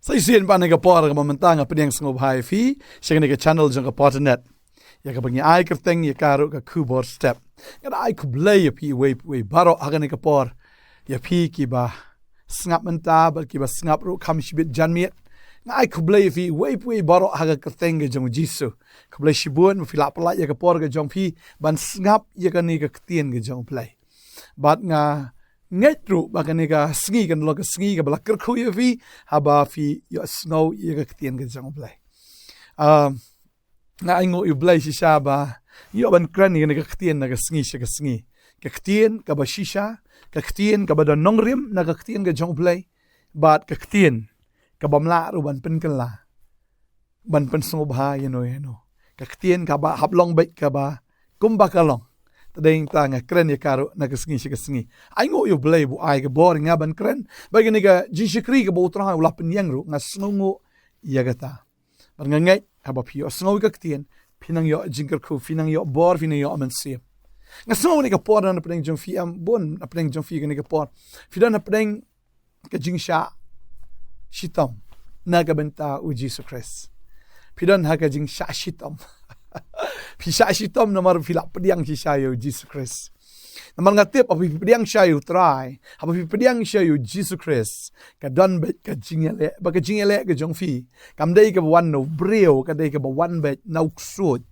Saya sian pa nega por ka mamantang apa yang sengop hai fi, saya nega channel jang ka Potternet. Ya ka bangi ai kerteng ya karu ka khubor step. Ya ai kublay ya pi we baro aga nega por. Ya pi ki ba sngap menta ba ki ba sngap ru kam shibit janmiet. Ai kublay fi we baro aga kerteng ga jang jisu. Kublay shibun fi la pala ya ka por ga jang pi ban sngap ya ka nega ktien ga jang play. Bat nga ngay tru baka nega sngi kan lo ka sngi ka bala kerku ya fi haba fi yo snow ya ka ktien ka jang play na ingo yu play si sha ba yo ban kran ni ka ktien na ka sngi ka sngi ka ktien ka ba shisha ka ktien ka ba da Nongkhryiem na ka ktien ka jang play bat ka ktien ka ba mla ru ban pen kan la ban pen snow ba yano ka ktien ka ba hablong bait ka ba kumba ka long tadeng tanga kren ya karu na kesengi si kesengi. Ai ngo yo blay bu ai ke boring ngaban kren. Bagi nega jinshikri ke bu utrang ula penyang ru nga snungu ya gata. Bar nga ngai haba pio snungu ka ktien pinang yo jinkar ku pinang yo bor pinang yo aman siam. Nga snungu nega por na pedeng jong fi am bon na pedeng jong fi nega por. Fidan na pedeng ka jingsha shitom na ka bynta u Khrist. Fidan ha ka jingsha shitom. Pisha shitom namar filak pediang si sayo Jesus Christ. Namar ngatip api pediang sayo try. Api pediang sayo Jesus Christ. Kadon bet ka jingele, baka jingele ka jong fi. Kamdai ka wan no breo, kadai ka wan bet na uksud.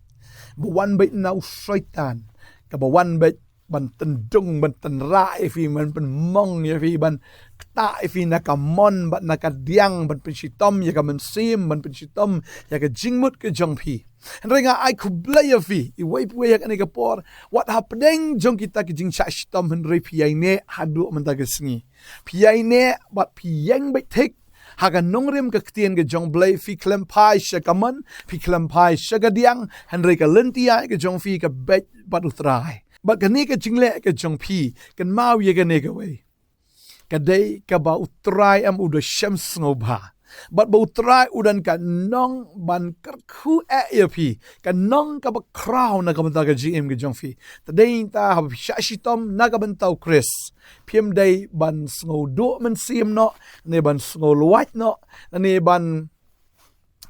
Wan bet na usaitan. Ka wan bet ban tendung ban tenrai fi ban pen mong ya fi ban kta fi nakamon ban nakadiang ban pensitom ya ka mensim ban pensitom ya ka jingmut ka jong fi. Renga ai kublay fi iway puya ka nega por what happening jong kita ki jing shitom henry piyai ne hadu mentaga sngi piyai ne bat piyang bet tek haga Nongkhryiem ka ktien ka jong blay fi klempai shakaman fi klempai shagadiang henry ka lentia ka jong fi ka bet bat utrai bat ka ne ka jingle ka jong pi kan mau ye ka nega way kadai ka ba utrai am udo shams ngobha bat bau try udan ka nong ban kerku ya pi ka nong ka ba crown na ka banta ka GM ka jong fi tadeng ta hab shitom na ka banta Khrist pim day ban sngo do men sim no ne ban sngo luat no ne ban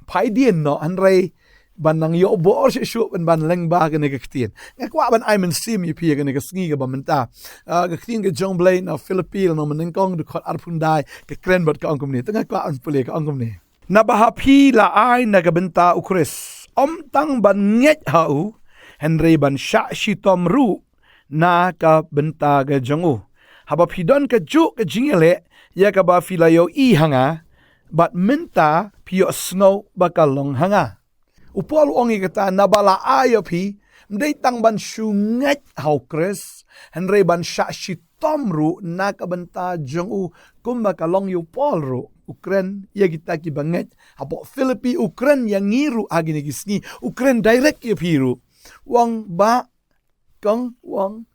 pai dien no anrei ban nang yo bor shu ban leng ba ka ne ka ktien nga kwa ban ai men sim yi pi ka ne ka sngi ka ba menta ka ktien ka jong blay na Philippine no men kong de khot arpundai ka kren bat ka angkum ni tanga kwa an pule ka angkum ni na ba pi la ai na ka benta U Khrist om tang ban nget hau henry ban sha shitom ru na ka benta ga jongu haba pidon ka ju ka jingele ya ka ba filayo I hanga bat menta pio snow bakalong hanga upol ongi kata nabala ayo pi mdei tang ban shunget hau Khrist henry ban sha shitom ru na ka benta jongu kumba kalong yu pol ru Ukren ya kita ki banget apo Filipi Ukren yang ngiru agi ni gisni Ukren direct ya piru wang ba kong wang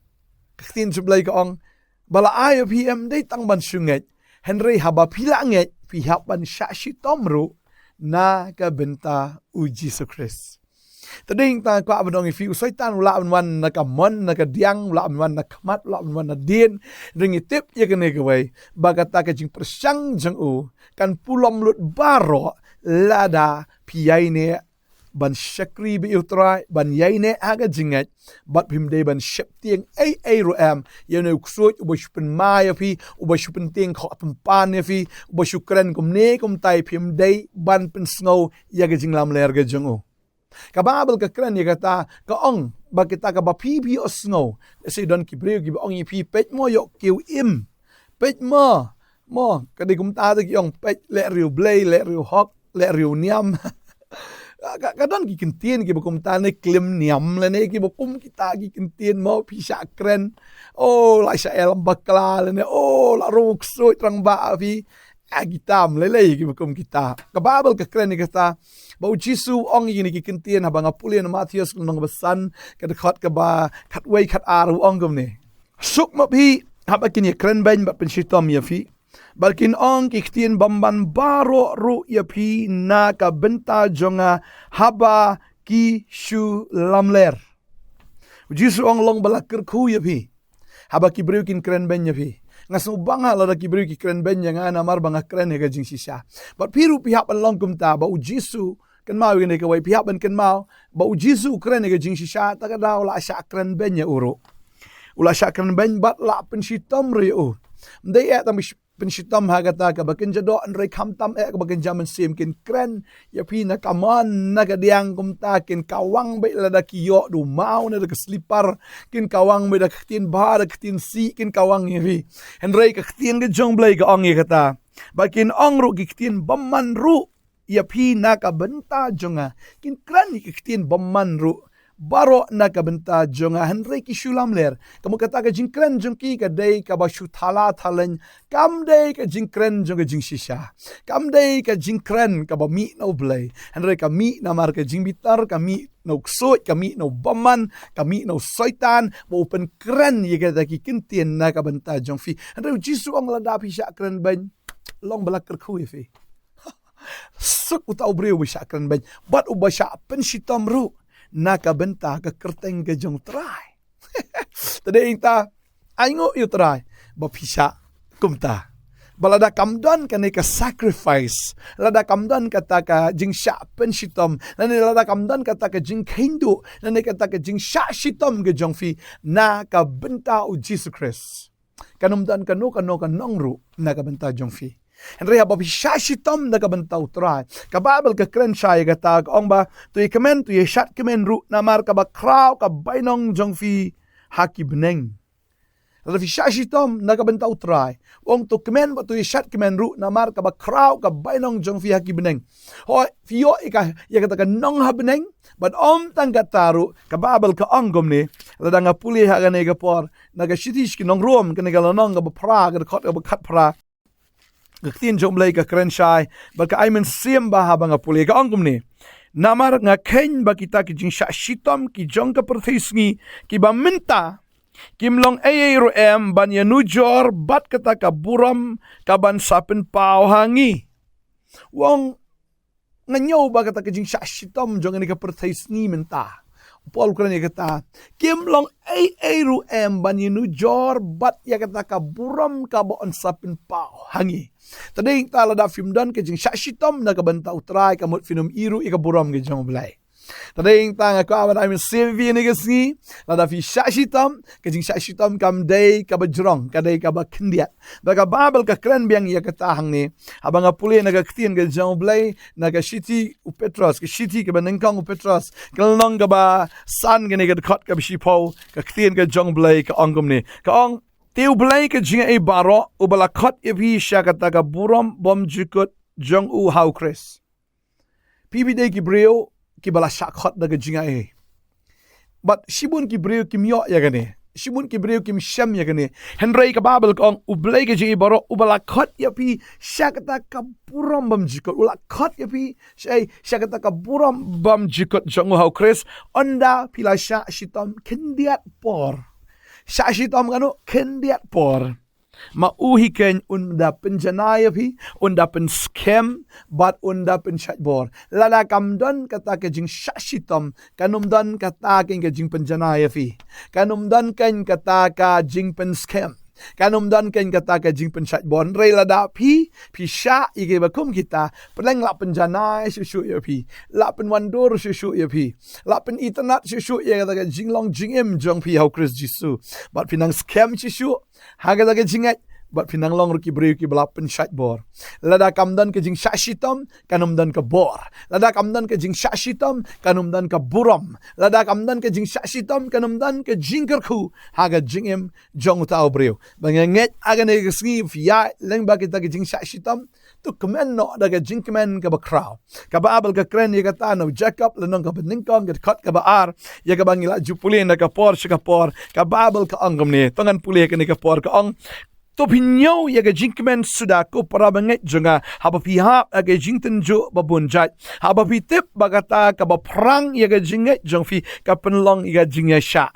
ktin seblai kong bala ayo pi mdei tang ban shunget henry haba pilanget pi ban sha shitom ru na ka benta u Jesus Khrist. Tading ta kwa abdong fi usaitan ula wan na kamon na kadiang ula wan na kmat ula wan na din ringi tip ya kene kawai bagata ka jing persyang jeng u kan pulom lut baro lada piyai ne ban shakri bi utrai ban yai ne aga jingat bat pimde ban shep tieng ai ro am yene ksut ubo shupen maya fi ubo shupen tieng kho pan ya fi ubo shukran kum ne kum tai pimde ban pen snow ya ga jinglam ler ga jungu ka babel ka kran ya kata ka ong ba kita ka ba pi o snow se don ki breu ki ong pi pet mo yo kiu im pet mo ka de kum ta ki ong pet le riu blay le riu hok le riu niam kadang ki kentien ki bakum tane klim niam le ne ki bakum kita ki kentien mo pisha kren la sha el bakla le ne la ruk so trang ba fi agitam le ki bakum kita ka babel ka kren ni kata bau jisu ong yi ni ki kentien habang apulian Matius nong besan ka dekat ka ba kat wei kat aru ong gum ne suk ma bi habakin ye kren ben ba penshitom ya fi balkin ong kiktien bamban baro ru ya pi na ka benta jonga haba ki shu lamler jisu ong long balakir ku ya pi haba ki breukin kren ben ya pi ngasubang hala ki beri ki kren ben yang ana mar bang kren he ka jing shisha but piru pihak ban long kumta ba u Jisu kan mau ne ka wai pihak ban kan mau ba u Jisu kren he ka jing shisha ta ka daw la sha kren ben ya uru ula sha kren ben bat la pen shitom re u ndai ya tam pen shitom ha ka ta ka ba ken jado an re kham tam ka ba ken jaman sim ken kren ya pi na kaman na ka diang kumta ken kawang be la da ki yo du mau na da slipper ken kawang be da tin ba da tin si ken kawang ye en re ka tin ke jong blai ka ong ye kata ba ken ong ru ki tin bamman ru ya pi na ka banta jonga ken kran ki tin bamman ru baro na ka banta jonga henry ki shulam ler kamu kata ka jingkren jongki ka dei ka ba shu thala thalen kam dei ka jingkren jong jing shisha kam dei ka jingkren ka ba mi no blai henry ka mi na mar ka jingbitar ka mi no ksoi ka mi no baman ka mi no soitan bo open kren ye ka ki kintien na ka banta jong fi henry jisu ang lada pi sha kren ben long balak kerkhu fi suk utau breu sha kren ben bat u ba sha pen shitom ru naka benta ka kerteng ke jong try. Tadi inta aingo yu try ba pisha kumta. Balada kamdan ka ne ka sacrifice. Lada kamdan kata ka jing sha pen shitom. Nani lada kamdan kata ka jing hindu. Nani kata ka jing sha shitom ke jong fi naka benta u Jesus Christ. Kanumdan kanu kanu kanongru naka benta jong fi. Henry haba pisha shitom na kabanta utray. Kababel ka kren siya gatag ong ba tu ikamen tu yeshat kemen ru namar ka ba kraw ka bainong jong fi haki beneng. Lalu pisha shitom na kabanta utray. Ong tu kemen ba tu yeshat kemen ru namar ka ba kraw ka bainong jong fi haki beneng. Ho fiyo ika yakata ka nong ha beneng. But tang kataru kababel ka anggom ni ladang puli ha gane gapor naga shitish ki Nongkhryiem ka nagalanong ka ba pra ka kot ka ba kat pra. Gaktin jom lay ka kren shy baka ay men siem ba habang apuli ka angkum ni namar nga ken ba kita ki jing shitom ki jong ka perthisngi ki ba minta kimlong ro ban yanujor bat kata ka buram ka ban sapin pau hangi wong nganyo ba kata ki jing shitom jong ni ka perthisngi minta Paul kena kata kimlong ru ban yanujor bat ya kata ka buram ka bon sapin pau hangi. Tadi kita lada film dan ke jing shitom na kabanta utray kamut film iru ika buram ke jong blai. Tadi kita ngaku awan ay CV ni kesni lada fi shitom ke jing shitom kam day ka bajrong kadai ka ba kendiat. Baka babel ka kren biang ya katahang ni abang apuli na kaktian ke jong blai na ka shiti u Petros ke shiti ke banengkang u Petros kelnong ka ba san ke ni ka kot ka bishipau kaktian ke jong blai ka angum ni ka ong Tiu belai ke jinga e baro u balakot e pi sya kata ka buram bom jukut jong u U Khrist. Pibi de ki breo ki bala shakot da ke jinga e. But shibun ki breo ki myo ya gane. Shibun ki breo ki msham ya gane. Henry ka babel kong u belai ke jinga e baro u balakot ya pi sya kata ka buram bom jukut. U lakot ya pi sya kata ka buram bom jukut jong u Khrist. Onda pila sya shitom kendiat por. Sya shitom kanu kendiat por. Mauhiken unda penjanaya pi, unda pen scam, but unda pen chatbor. Lala kamdan kata ke jing sya shitom, kanumdan kata ke jing penjanaya pi. Kanumdan ken kata ka jing pen scam. Kanumdan ken kata ka jing pen chatbor. Rei lada pi sya ike bakum kita, peleng la penjanaya susu ya pi. La pen wandur susu ya pi. La pen internet susu ya kata ka jing long jing em jong pi U Khrist Jisu. But pinang scam susu. Haga daga jingat bat pinang long ruki breu ki belap pen chatbor. Lada kamdan ke jing shitom kanumdan ke bor. Lada kamdan ke jing shitom kanumdan ke buram. Lada kamdan ke jing shitom kanumdan ke jing kerku haga jingem jong tau breu. Banganget aga ne kesngi fia leng ba kita ke jing shitom tu kemen no daga jing kemen ke bakraw. Ka babel ke kren ye kata no Jacob lenong ke beningkong ke kot ke baar ye ke bangila jupulin ka por ka por ka babel ke angam ne tangan pulih ke ne ke por ke ang to pinyo ya ke jingmen sudah ko para banget jonga haba pihak age jingten jo babunjat haba pitip bagata ka ba perang ya ke jinget jong fi ka penlong ya jingya sha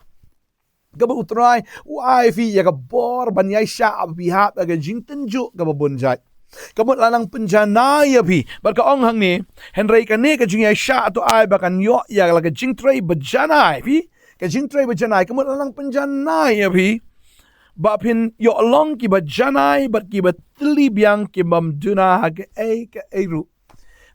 ka ba utrai wai fi ya ka bor ban ya sha haba pihak age jingten jo ka babunjat kamut lanang penjana ya pi barka ong hang ni Henry ka ne ka jingya sha to ai bakan yo ya la ka jingtrai bejana pi ka jingtrai bejana kamut lanang penjana ya pi ba pin yo long ki ba janai bat ki ba tli biang ki bam duna ha ke ru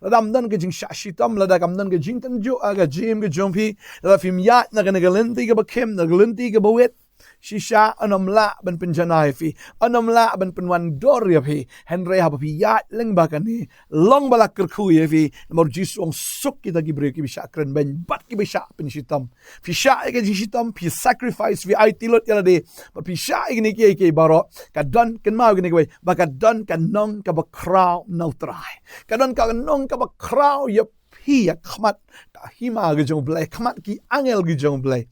ladam dan ke jing sha shitom ladam dan ke jing tan jo aga jim ke jompi la fim ya na ke galenti ke ba kem na galenti ke ba wet shisha anom la ban pen janai fi anom la ban pen wan dor ya fi henry ha pi ya leng ba kan ni long balak ker khu ye fi mor jis ong suk ki dagi bre ki bisha kren ben bat ki bisha pen shitom fi sha ke shitom fi sacrifice fi ai tilot ya de but fi sha ni ke baro ka don ken mau ni ke ba ka don kan nong ka ba kraw no try ka don ka nong ka ba kraw ya hi khmat ka hima ge jong blai khmat ki angel ge jong blai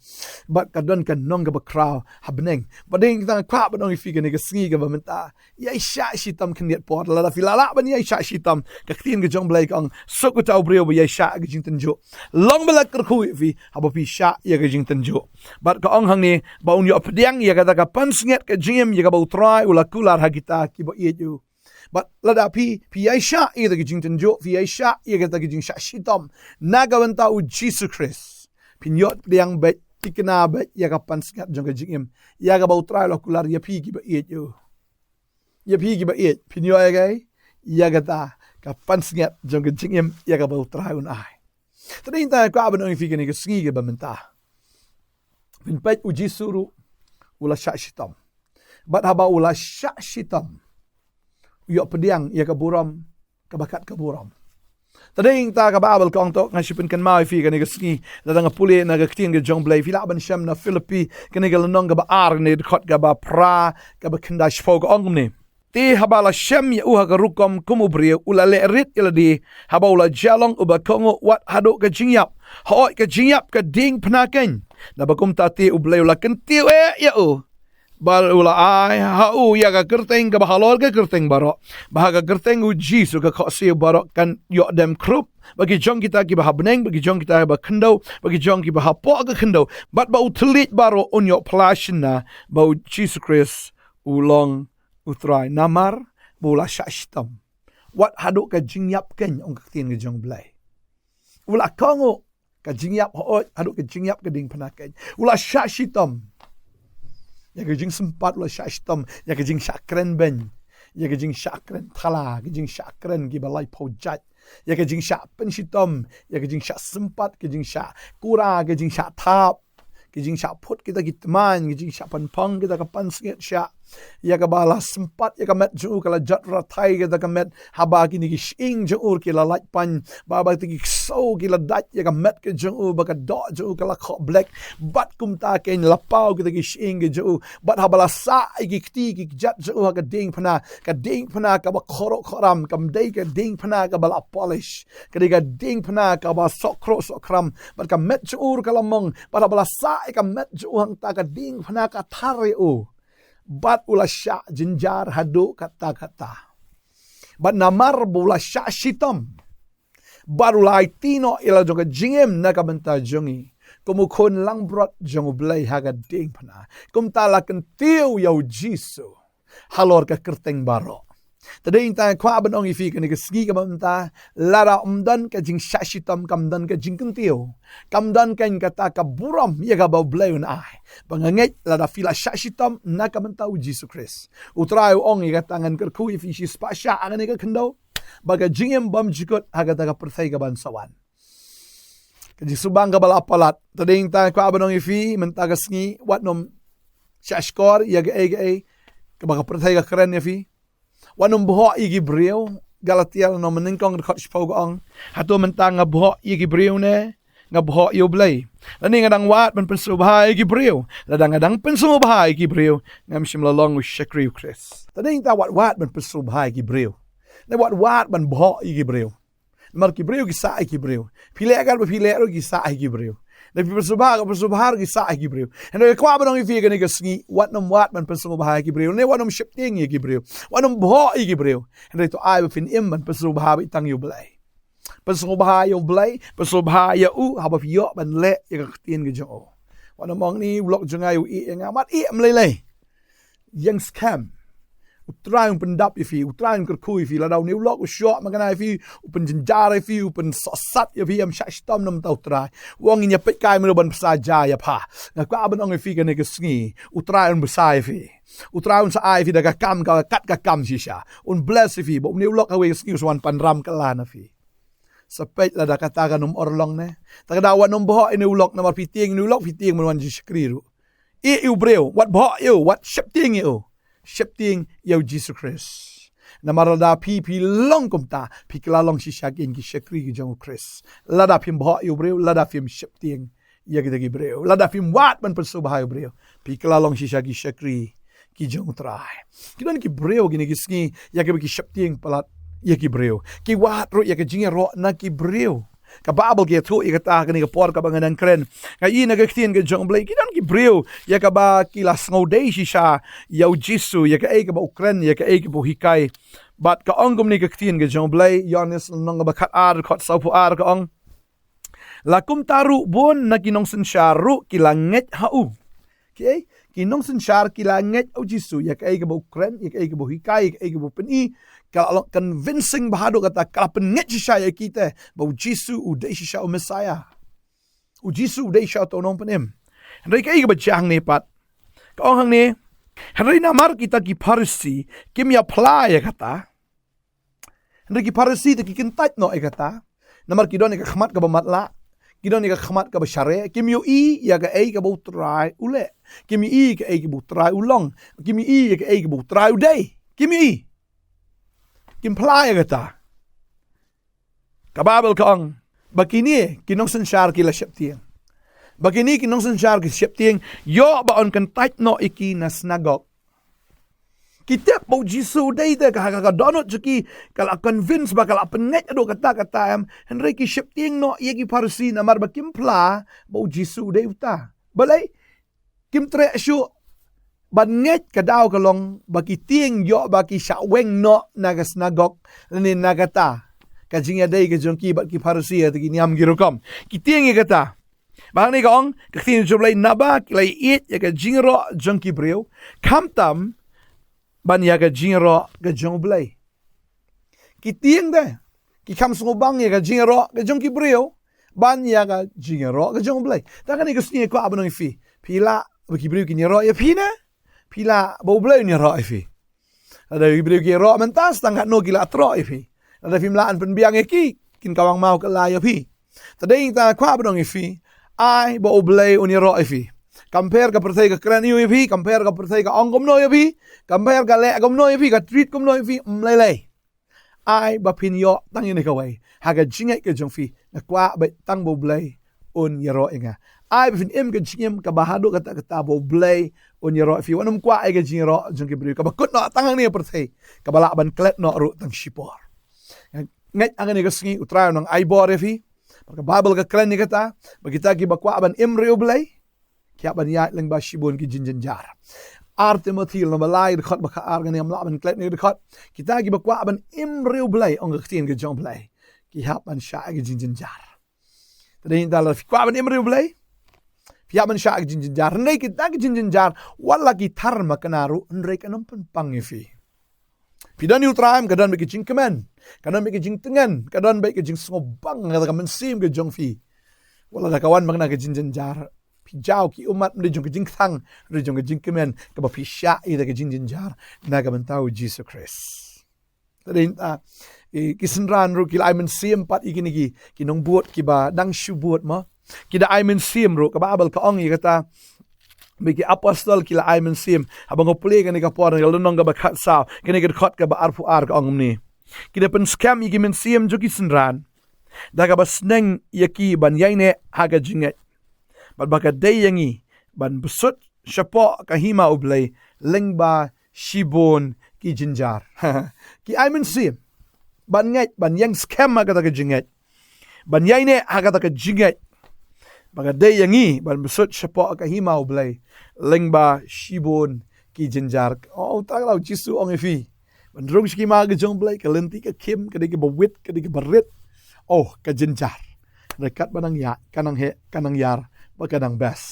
but ka don kan nong ba kraw habneng bading ta kwa ba nong fi ge ne ge sngi ge ba menta ya sha shitam kniet pot la fi la ban ya sha shitam ka tin ge jong blai kang sok ta brio ba ya sha ge jing tan jo long bala ker khu fi ha ba fi sha ya ge jing tan jo but ka ong hang ni ba un yo pdiang ya ga ta ka pan snget ke jim ya ga ba try ula kular ha kita ki ba ye ju but lada pi aisha ida ki jingten jo fi aisha ida ki jing sha shitom nagawanta u Jesus Khrist pinyot liang bet tikna bet ya ka pansngat jong jingim ya ga bautrai lo kular ya pi ki ba et yo ya pi ki ba et pinyo ya gai ya ga ta ka pansngat jong jingim ya ga bautrai un ai tadin ta ka ban ong fi ki ni ka sngi ba menta pin pet u jisuru ula sha shitom but haba ula sha shitom yo pediang ya ka buram ka bakat ka buram tading ta ka babel kong to ngasipin kan mai fi kan ski da nga puli na ga tin ga jong blai fi la ban sham na philippi kan ga nong ga ba ar ne khot ga ba pra ga ba kinda shfo ga ong ne ti habala sham ya uha ga rukom kumubri ula le rit ila di habala jalong uba kongo wat hado ga jingyap ho ga jingyap ka ding pnaken na ba kum ta ti ublai ula kan ti ya u bal ula ai ha u ya ga kerteng ka bahalor ka kerteng baro bahaga kerteng u jisu ka khosi baro kan yo dem krup bagi jong kita ki bahabneng bagi jong kita ba khndo bagi jong ki bahapo ka khndo bat ba utlit baro on yo plashna ba Jesus Christ ulong utrai namar bula shashtam wat hadu ka jingyap ken ong tin ka jong blai ula kongo ka jingyap ho hadu ka jingyap ka ding panaken ula shashitam ya ke jing sempat lo shitom ya ke jing shakren ben ya ke jing shakren thala ke jing shakren ki balai pojat ya ke jing sha pen shitom ya ke jing sha sempat ke jing sha kura ke jing sha thap ke jing sha phut kita gitman ke jing sha pan pang kita ka pan snget sha ya ka bala sempat ya ka met ju kala jat rathai kita ka met haba ki ni ki shing ju ur ki la lait pan baba ti ki so ki la dat ya ka met ke ju ba ka do ju kala kho black bat kum ta ken la pau kita ki shing ke ju bat habala sa ki ti ki jat ju ka ding phana ka ba khoro khoram kam dei ka ding phana ka bala polish ka ding phana ka ba sokro sokram bat ka met ju ur kala mong bat habala sa ka met ju hang ta ka ding phana ka thare o bat ula sya jinjar hadu kata-kata bat namar bula sya shitom bat ula itino ila jonga jingem na kabanta jongi kumukon lang brot jong blay haga ding pana kum talakan tiu yaw jisu halor ka kerteng baro tading ta kwa ban ong ifi kan ski ka banta lara umdan ka jing sya shitom kamdan ka jing tiu kamdan kan kata ka buram ya ga blay un ai banganget lada fila sya shitom na kabanta u Jesus Khrist utrai ong ya tangan ker ku ifi shi spasha angan ka kendo baga jingem bam jikot haga ta ka perthai ka bansawan kaji subang ka balapalat tading ta kwa ban ong ifi menta ka sngi wat nom syashkor ya ga ka baga perthai ka keren ya fi wanum boho igi brio galatial no meningkong khot spogong hato mentang boho igi brio ne ngaboho yo blay lani ngadang wat ben pensubha igi brio ladang pensubha igi brio ngam shimlalong with shakri Khrist tading ta wat ben pensubha igi brio ne wat ben boho igi brio mar ki brio ki sa igi brio pile agal pile ro ki sa igi brio ne pensubha ki sa igi brio eno kwa banong ifi ga ni ga sngi wat man pensubha igi brio ne wanom shipting igi brio wanom boho igi brio eno to ai fin im man pensubha itang yo blay pensubha yo blay pensubha ya u haba yo ban le ya ka tin ga jo wanom mong ni vlog jonga yo i nga mat i mlele yang scam utrai pendap ifi, utrai kerkui ifi, ladau ni ulok usyok makana ifi, upen jenjar ifi, upen sosat ifi, am shitom nam tau utrai. Wong inya pet kai melo ban saja ya pa. Ngak aban ong ifi kene kesngi, utrai un besai ifi. Utrai un sa ifi daga kam ka kat ka kam shisha. Un bless ifi, bo ni ulok awe kesngi swan panram kalan ifi. Sepet lada katakan orlong ne. Takadawan bohok ini ulok namar piting ni ulok piting menwan jiskriru. Eu breu, wat bohok eu, wat shepting eu. Shepting eu Jesus Christ. Namarada pi long kumta, pi klalong shishakin ki shakri ki U Khrist. Lada pim bohok eu breu, lada pim shepting ya kita ki breu. Lada pim wat man persubah eu breu. Pi klalong shishaki shakri ki U trai. Kita ki breu gini ki ya ki shepting palat ya ki breu. Ki wat ro ya ki jinga ro na ki breu. Ka Bible ki tu ya kata kani ka por ka banganan kren. Ka i na Christian ka jong blay kidan ki breu ya ka ba kilas ngodei shisha ya jisu ya ka e ka ba ukren ya ka e ka bu hikai. But ka ongom ni ka Christian ka jong blay yonis nong ba kat ar kot saupu ar ka ong. Lakum taru bon na kinong sensyaru kilanget hau. Okay? Kinong sensyar kilanget au jisu ya ka e ka ba ukren ya ka e ka bu hikai ya ka e ka bu peni. Kalau convincing bahado kata kalau penget shisha ya kita bau Jisu udai shisha o Messiah. U Jisu udai shisha to nong penem. Henry kai ka bajang ni pat. Kau hang ni. Henry namar kita ki parsi kim ya apply ya kata. Henry ki parsi te ki kentat no ya kata. Namar ki don ka khmat ka bamatla. Ki don ka khmat ka bashare. Kim yo i ya ka ai ka bau try ule. Kim i ka ai ka bau try ulong. Kim i ya ka ai ka bau try udai. Kim i Kimply kata. Kababel kaong. Bakini kinong sensyar kila syeptieng. Bakini kinong sensyar kila syeptieng. Yo baon kentat no iki nas nagok. Kita bau jisu day te kahakadonot juki kala convince ba kala penget ado kata-kata am Henry ki syeptieng no yaki parsi namar ba kimpla bau jisu day uta. Balai kim tre syu ban nget kadaw kalong baki tieng yo baki syaweng no nagas nagok ni nagata kajing adai ke jongki bat ki parusia ti niam girukom ki tieng kata bang ni kong kaktin joblay naba kilay it ya ka jingro jongki breu kamtam ban ya ka jingro ka jongblay ki tieng de ki kam sungubang ya ka jingro ka jongki breu ban ya ka jingro ka jongblay ta kan ni kasni ko abang fi pila baki breu ki ni ro ya pina Pila bau blay ni ro ifi. Ada ibreu ki ro mentas tangkat no gila tro ifi. Ada fimlaan penbiang eki kin kawang mau ke la ifi. Tadai ta kwa badong ifi. Ai bau blay uni ro ifi. Compare ka pertai ka kran ifi, compare ka pertai ka ongom no ifi, compare ka le agom no ifi, ka treat kom no ifi, mlele. Ai ba pin yo tang ni ka wai. Haga jingai ke jong fi. Na kwa ba tang bau blay un yero inga. Ai bifin im ke jingim ka bahado kata bau blay on yero fi wanum kwa ai ke jingro jong ke bri ka bakut no tangang ni perthai ka bala ban klet no ru tang shipor ngai angani ka sngi utra nang ai bor fi ka bible ka klen ni kata bagita ki bakwa ban im ri blay kya ban ya leng ba shibon ki jinjin jar arte mathil no balai khot ba ka ar ngani am la ban klet ni khot kita ki bakwa ban im ri blay ong ka tin ke jong blay ki hap ban sha ki jinjin jar tadin dal fi kwa ban im ri blay Pia man sya jinjar, ndai kita jinjar, wala gitar makanaru, ndai kanam pang ifi. Pidan ultraim kadan bagi jing kemen, kadan bagi jing tengan, kadan bagi jing sngobang kata kamen sim ke jong fi. Wala da kawan makna ke jinjar. Pijau ki umat mde jong ke jing thang, mde jong ke jing kemen, ka ba pisya ida ke jinjar, na ka mentau Jesus Christ. Tadin kisenran ru kila men sim pat ikini ki nong buat ki ba dang shu buat ma. Kida ay men sim ro kababal ka ong kata bagi apostol kila ay men sim habang opule kani ka por ngal nong ga bakhat sa kani ka khot ka ba arfu ar ka ong ni kida pen scam igi men sim jo kisenran daga basneng yaki ban yaine haga jinget bal baka dayangi ban besut syapo ka hima ublay lengba shibon ki jinjar ki ay men sim ban nget ban yang scam ka ta jinget ban yaine haga ta jinget Bagaday yangi ban besut syapo ka himau blay lengba shibon ki jinjar oh tagalaw jisu ong ifi ban rong ski ma ga jong blay ka lenti ka kim ka digi bawit ka digi barit oh ka jinjar rekat banang ya kanang he kanang yar baganang bes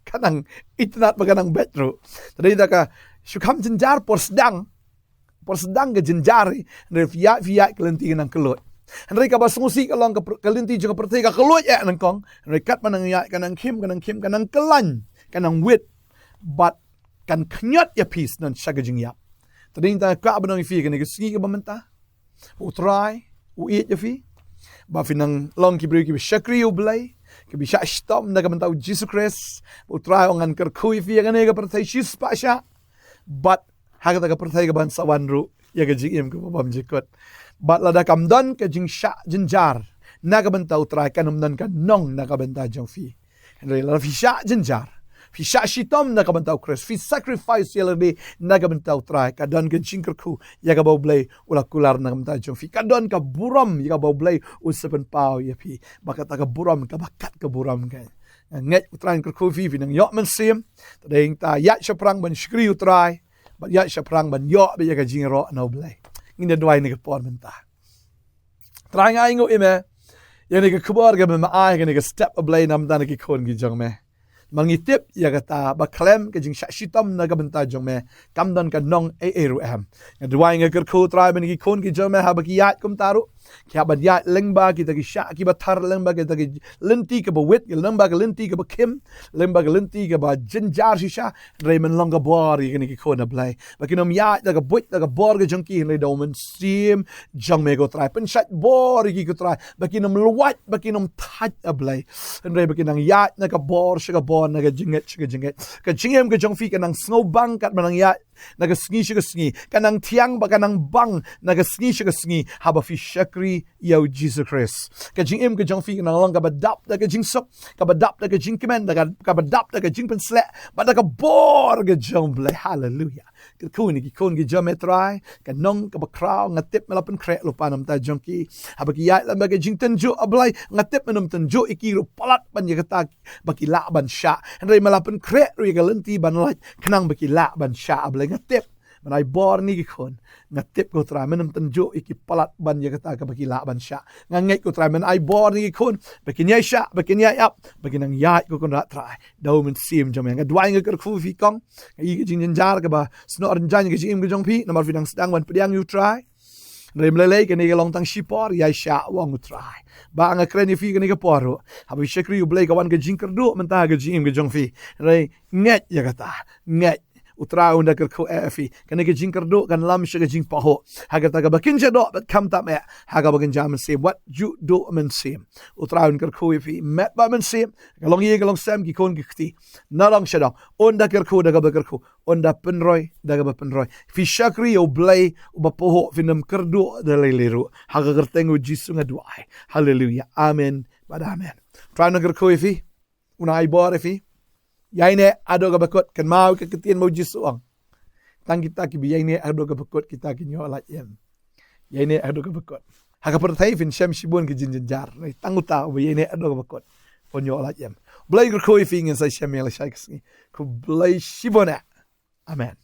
kanang itnat baganang betro tadi ta ka syukam jinjar por sedang persedang ke jenjari dari fiat kelentingan nang kelut. Henry ka basungsi ka long ka linti juga pertai ka kelut ya nang kong. Henry kat manang ya kanang kim kanang kelan kanang wit but kan knyot ya peace nan shagajing yap. Tading ta ka banang fi kan singi ka bamenta. Utrai eat ya fi. Ba finang long ki bri ki shakri ublay. Ki bi shitom na ka banta U Khrist. Utrai ongan kerkui fi kan ga pertai shis pa sha. But hagata ka pertai ka ban sawan ru ya ga jim ko bam jikot. But lada kamdan ka jing sha jinjar. Nagabanta utray kanumdan ka nong nagabanta jong fi. Henry la fi sha jinjar. Fi sha shitom nagabanta U Khrist. Fi sacrifice yeladi nagabanta utray kadon ka jingkerku yaga bau blay ula kular nagabanta jong fi. Kadon ka buram yaga bau blay usapen pau ya fi. Bakata ka buram ka bakat ka buram ka. Nget utray kerku fi nang yok men sim. Tadeng ta yak shaprang ban shkri utray. But yak shaprang ban yok be yaga jingro no blay. Ini dua ini kepor mentah. Terang aing ime. Yang ni khubor ke maai ke ni step ablay nam dan ki kon ki jong me. Mangitip ya kata baklem ke jing shitom na benta jong me. Kamdan ka nong ru em. Yang dua ini kerku try ben ki kon ki jong me ha ba ki yat kum taru. Ki ha ba yat lengba kita ki sha ki ba tar lengba kita ki lenti ke ba wit ki lengba ke lenti ke ba kim. Lengba ke lenti ke ba jinjar shisha. Raymond longa bor ki ni ki kon ablay. Ba ki nom yat da ka buit da ka bor ke jong ki le domen sim jong me go try. Pen shat bor ki ko try. Ba ki nom luwat ba ki nom tat ablay. Ray ba ki nang yat na ka bor shiga bor na ka jinget shiga jinget. Ka jingem ke jong fi ka nang snowbang kat manang yat naga sngi shiga sngi kanang tiang ba kanang bang naga sngi shiga sngi haba fi shakri ya U Khrist ka jing im ka jong fi kanang long ka badap da ka jing sok ka badap da ka jing kemen da ka badap da ka jing pen sle ba da ka bor ka jong blay hallelujah ka kun ki jom etrai ka nong ka bakraw ngatip malapen kre lo panam ta jong ki haba ki ya la ba ka jing tenjo ablay ngatip menum tenjo iki ru palat ban ya ka ba ki la ban sha andre malapen kre ru ka lenti ban lai kanang ba ki la ban sha ablay ngatip manay bor ni gikon ngatip ko tra menam tenjo iki palat ban ya kata ka baki la ban sha nganget ko tra men ai bor ni gikon baki nya sha baki nya ap baki nang yat ko kon ra tra daw men sim jam nga dwai nga ker khu fi kong i jing jar ka ba snor jan ga jing jong pi namar fi dang sedang wan pediang you try rem lele ke ni long tang shipor ya sha wang try ba nga kreni fi ke ni ka poro habi shakri u blay ka wan ga jing kerdu menta ga jing ga jong fi re nget ya kata nget utra unda kerku efi kan ke jing kerdo kan lam shiga jing paho haga taga bakin jado but kam ta me haga bakin jam se what you do men sim utra unda kerku efi met ba men sim galong ye galong sam ki kon ki na long shada unda kerku daga bakerku unda penroy daga ba penroy fi shakri o blay o ba poho fi nam kerdo de leliru haga gertengu jisu ngadwai hallelujah amen bad amen tra unda kerku efi una ai bor efi yaine ado ka bakot kan mau ke ketien mau jisuang tang kita ki yaine ado ka bakot kita ki nyo la yem yaine ado ka bakot ha ka pertai fin shem shibun ki jinjar nei tanguta o yaine ado ka bakot on nyo la yem blai ko fi ngin sai shem la shaiks ko blai shibona amen